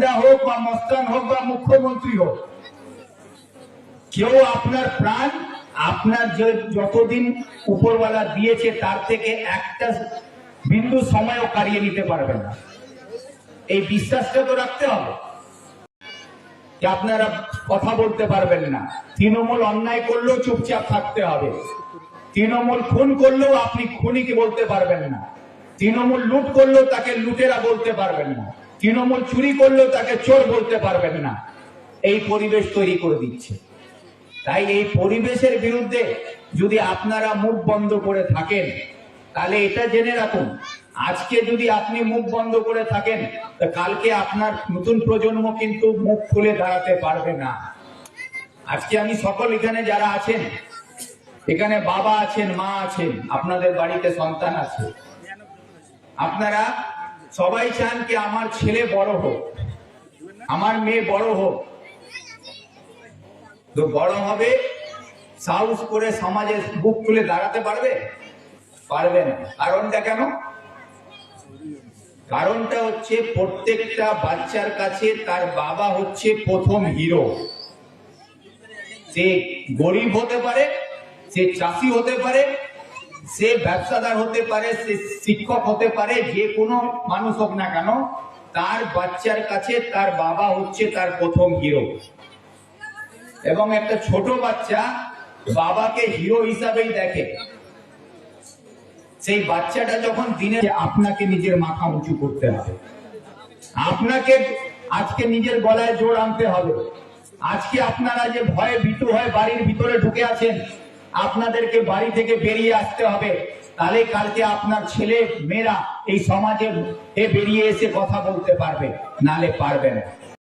গুন্ডা হোক বা মস্তান হোক বা মুখ্যমন্ত্রী হোক, কেউ আপনার প্রাণ আপনার যতদিন উপরওয়ালা দিয়েছে তার থেকে একটা বিন্দু সময়ও কারিয়ে নিতে পারবে না। এই বিশ্বাসটা তো রাখতে হবে যে আপনারা কথা বলতে পারবেন না। তৃণমূল অন্যায় করলেও চুপচাপ থাকতে হবে, তৃণমূল খুন করলেও আপনি খুনিকে বলতে পারবেন না, তৃণমূল লুট করলেও তাকে লুটেরা বলতে পারবেন না, তৃণমূল চুরি করলেও তাকে চোর বলতে পারবেন না। এই পরিবেশ তৈরি করে দিচ্ছে। তাই এই পরিবেশের বিরুদ্ধে যদি আপনারা মুখ বন্ধ করে থাকেন, তাহলে এটা জেনে রাখুন, আজকে যদি আপনি মুখ বন্ধ করে থাকেন, তা কালকে আপনার নতুন প্রজন্ম কিন্তু মুখ খুলে দাঁড়াতে পারবে না। আজকে আমি সকল এখানে যারা আছেন, এখানে বাবা আছেন, মা আছেন, আপনাদের বাড়িতে সন্তান আছে, আপনারা সবাই চান কি আমার ছেলে বড় হোক, আমার মেয়ে বড় হোক। তো বড় হবে, সাহস করে সমাজে বুক খুলে দাঁড়াতে পারবে? পারবে না। কারণটা কেন? কারণটা হচ্ছে প্রত্যেকটা বাচ্চার কাছে তার বাবা হচ্ছে প্রথম হিরো। সে গরিব হতে পারে, সে চাষি হতে পারে, সে ব্যবসাদার হতে পারে, সে শিক্ষক হতে পারে, যে কোনো মানুষ হোক না কেন, তার বাচ্চার কাছে তার বাবা হচ্ছে তার প্রথম হিরো। এবং একটা ছোট বাচ্চা বাবাকে হিরো হিসাবেই দেখে। সেই বাচ্চাটা যখন দিনে, আপনাকে নিজের মাথা উঁচু করতে হবে, আপনাকে আজকে নিজের গলায় জোর আনতে হবে। আজকে আপনারা যে ভয়ে ভীতু হয়ে বাড়ির ভিতরে ঢুকে আছেন, আপনাদেরকে বাড়ি থেকে বেরিয়ে আসতে হবে। তাহলে কালকে আপনার ছেলে মেয়েরা এই সমাজে বেরিয়ে এসে কথা বলতে পারবে, নালে পারবে না।